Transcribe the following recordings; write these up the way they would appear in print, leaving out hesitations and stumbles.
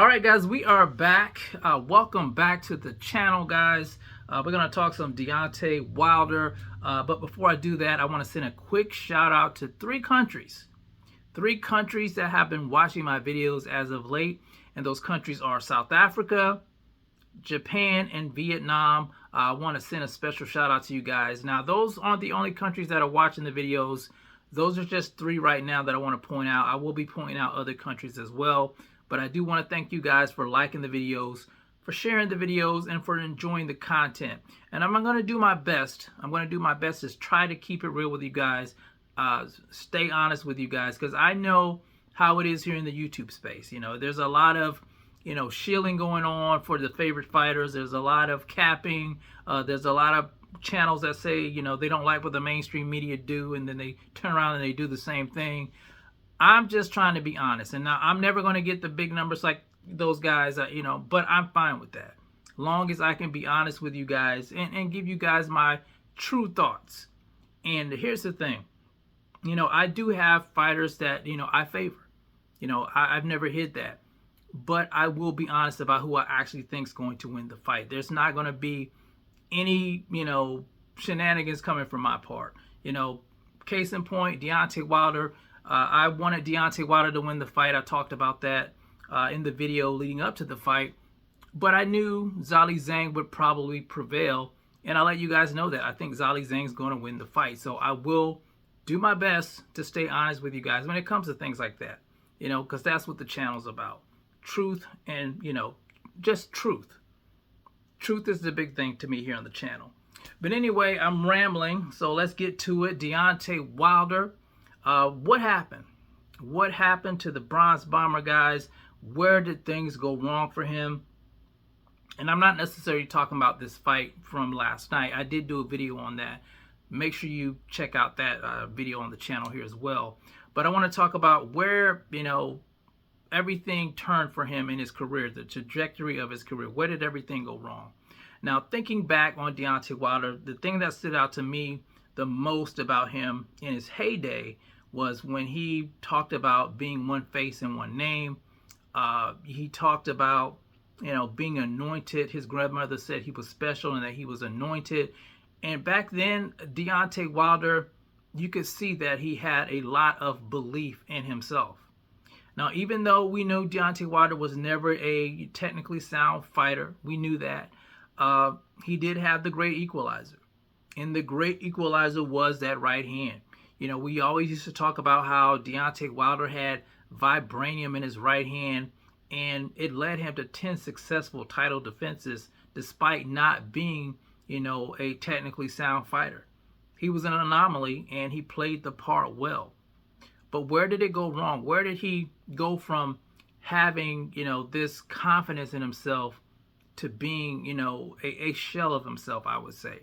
All right, guys, we are back. Welcome back to the channel, guys. We're going to talk some Deontay Wilder. But before I do that, I want to send a quick shout out to three countries. Three countries that have been watching my videos as of late. And those countries are South Africa, Japan, and Vietnam. I want to send a special shout out to you guys. Now, those aren't the only countries that are watching the videos. Those are just three right now that I want to point out. I will be pointing out other countries as well. But I do want to thank you guys for liking the videos, for sharing the videos, and for enjoying the content. And I'm going to do my best. I'm going to do my best to try to keep it real with you guys. Stay honest with you guys, because I know how it is here in the YouTube space. You know, there's a lot of, shilling going on for the favorite fighters. There's a lot of capping. There's a lot of channels that say, they don't like what the mainstream media do, and then they turn around and they do the same thing. I'm just trying to be honest. And now I'm never going to get the big numbers like those guys, but I'm fine with that. Long as I can be honest with you guys and give you guys my true thoughts. And here's the thing. I do have fighters that, I favor. I've never hid that. But I will be honest about who I actually think is going to win the fight. There's not going to be any, shenanigans coming from my part. Case in point, Deontay Wilder. I wanted Deontay Wilder to win the fight. I talked about that in the video leading up to the fight. But I knew Zhilei Zhang would probably prevail. And I'll let you guys know that. I think Zhilei Zhang is going to win the fight. So I will do my best to stay honest with you guys when it comes to things like that. Because that's what the channel's about. Truth and, just truth. Truth is the big thing to me here on the channel. But anyway, I'm rambling. So let's get to it. Deontay Wilder. What happened? What happened to the Bronze Bomber, guys? Where did things go wrong for him? And I'm not necessarily talking about this fight from last night. I did do a video on that. Make sure you check out that video on the channel here as well. But I want to talk about where, everything turned for him in his career, the trajectory of his career. Where did everything go wrong? Now, thinking back on Deontay Wilder, the thing that stood out to me the most about him in his heyday was when he talked about being one face and one name. He talked about, being anointed. His grandmother said he was special and that he was anointed. And back then, Deontay Wilder, you could see that he had a lot of belief in himself. Now, even though we know Deontay Wilder was never a technically sound fighter, we knew that, he did have the great equalizer. And the great equalizer was that right hand. We always used to talk about how Deontay Wilder had vibranium in his right hand, and it led him to 10 successful title defenses despite not being, a technically sound fighter. He was an anomaly, and he played the part well. But where did it go wrong? Where did he go from having, this confidence in himself to being, a shell of himself, I would say.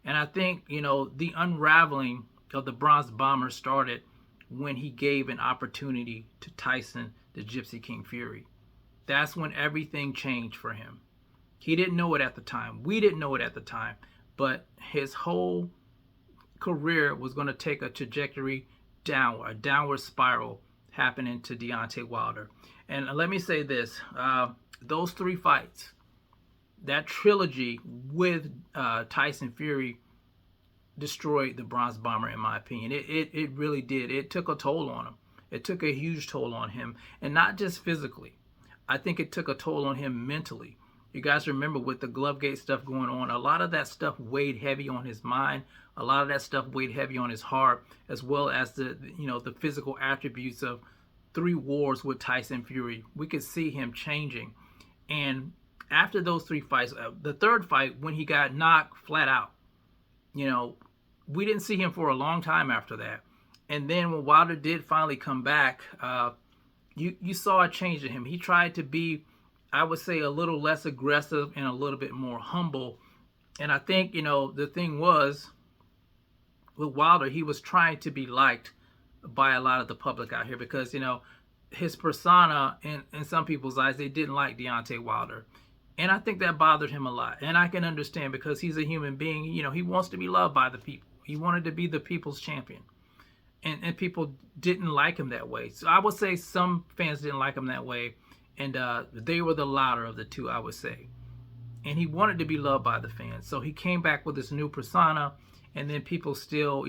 And I think, the unraveling of the Bronze Bomber started when he gave an opportunity to Tyson, the Gypsy King Fury. That's when everything changed for him. He didn't know it at the time. We didn't know it at the time. But his whole career was going to take a trajectory downward, a downward spiral happening to Deontay Wilder. And let me say this. Those three fights, that trilogy with Tyson Fury, destroyed the Bronze Bomber, in my opinion. It really did. It took a toll on him. It took a huge toll on him. And not just physically. I think it took a toll on him mentally. You guys remember with the Glovegate stuff going on, a lot of that stuff weighed heavy on his mind. A lot of that stuff weighed heavy on his heart, as well as the physical attributes of 3 wars with Tyson Fury. We could see him changing. And after those 3 fights, the third fight, when he got knocked flat out, we didn't see him for a long time after that. And then when Wilder did finally come back, you saw a change in him. He tried to be, I would say, a little less aggressive and a little bit more humble. And I think, the thing was, with Wilder, he was trying to be liked by a lot of the public out here because, his persona, in some people's eyes, they didn't like Deontay Wilder. And I think that bothered him a lot. And I can understand because he's a human being. He wants to be loved by the people. He wanted to be the people's champion. And people didn't like him that way. So I would say some fans didn't like him that way. and they were the louder of the two, I would say. And he wanted to be loved by the fans, so he came back with this new persona, and then people still,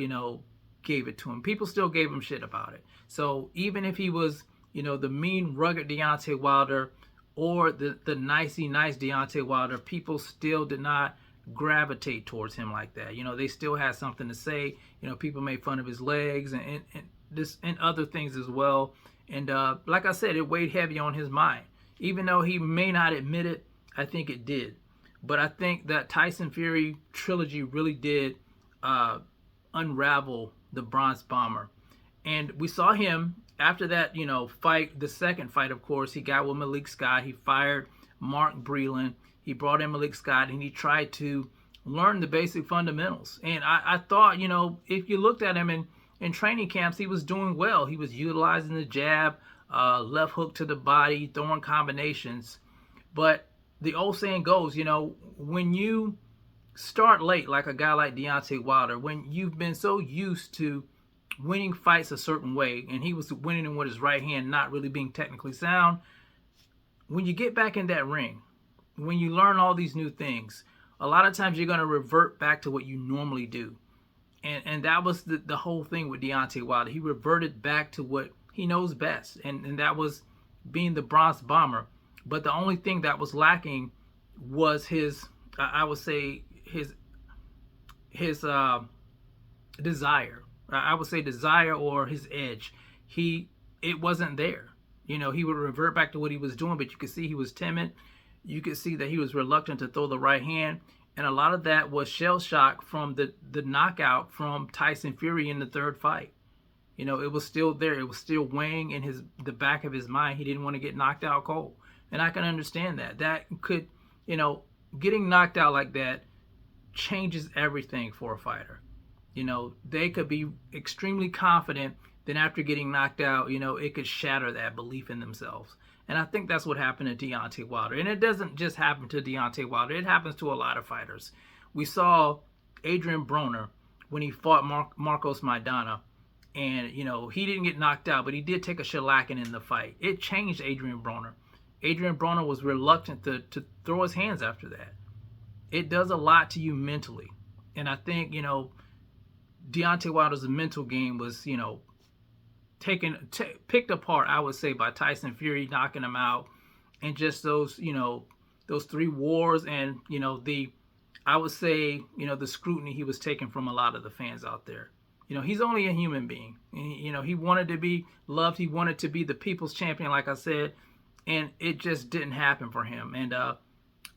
gave it to him. People still gave him shit about it. So even if he was, the mean, rugged Deontay Wilder or the nicey nice Deontay Wilder, people still did not gravitate towards him like that. They still had something to say. People made fun of his legs and other things as well. And like I said, it weighed heavy on his mind. Even though he may not admit it, I think it did. But I think that Tyson Fury trilogy really did unravel the Bronze Bomber. And we saw him after that, fight, the second fight, of course, he got with Malik Scott. He fired Mark Breland. He brought in Malik Scott, and he tried to learn the basic fundamentals. And I thought, if you looked at him in training camps, he was doing well. He was utilizing the jab, left hook to the body, throwing combinations. But the old saying goes, when you start late, like a guy like Deontay Wilder, when you've been so used to winning fights a certain way, and he was winning them with his right hand, not really being technically sound, when you get back in that ring, when you learn all these new things, a lot of times you're going to revert back to what you normally do. And that was the whole thing with Deontay Wilder. He reverted back to what he knows best, and that was being the Bronze Bomber. But the only thing that was lacking was his, I would say, his desire. I would say desire or his edge. It wasn't there. He would revert back to what he was doing, but you could see he was timid. You could see that he was reluctant to throw the right hand. And a lot of that was shell shock from the knockout from Tyson Fury in the third fight. It was still there. It was still weighing in the back of his mind. He didn't want to get knocked out cold. And I can understand that. That could, getting knocked out like that changes everything for a fighter. They could be extremely confident. Then after getting knocked out, it could shatter that belief in themselves. And I think that's what happened to Deontay Wilder. And it doesn't just happen to Deontay Wilder. It happens to a lot of fighters. We saw Adrian Broner when he fought Marcos Maidana. And, he didn't get knocked out, but he did take a shellacking in the fight. It changed Adrian Broner. Adrian Broner was reluctant to throw his hands after that. It does a lot to you mentally. And I think, Deontay Wilder's mental game was, picked apart, I would say, by Tyson Fury knocking him out, and just those three wars, and I would say, the scrutiny he was taking from a lot of the fans out there. He's only a human being. He wanted to be loved. He wanted to be the people's champion, like I said, and it just didn't happen for him. And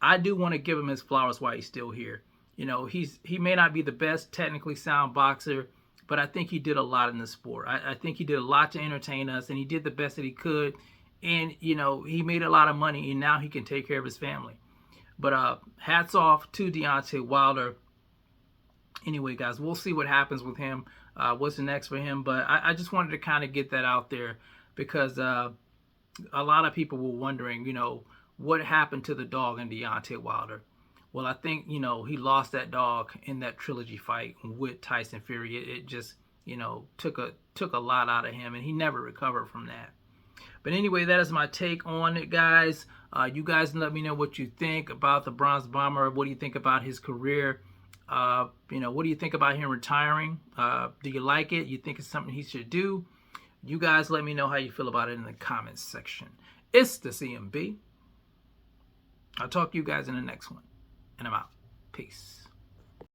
I do want to give him his flowers while he's still here. He may not be the best technically sound boxer, but I think he did a lot in the sport. I think he did a lot to entertain us, and he did the best that he could. And, he made a lot of money, and now he can take care of his family. But hats off to Deontay Wilder. Anyway, guys, we'll see what happens with him. What's next for him? But I just wanted to kind of get that out there because a lot of people were wondering, what happened to the dog in Deontay Wilder. Well, I think, he lost that dog in that trilogy fight with Tyson Fury. It just, took a lot out of him, and he never recovered from that. But anyway, that is my take on it, guys. You guys let me know what you think about the Bronze Bomber. What do you think about his career? What do you think about him retiring? Do you like it? You think it's something he should do? You guys let me know how you feel about it in the comments section. It's the CMB. I'll talk to you guys in the next one. And I'm out. Peace.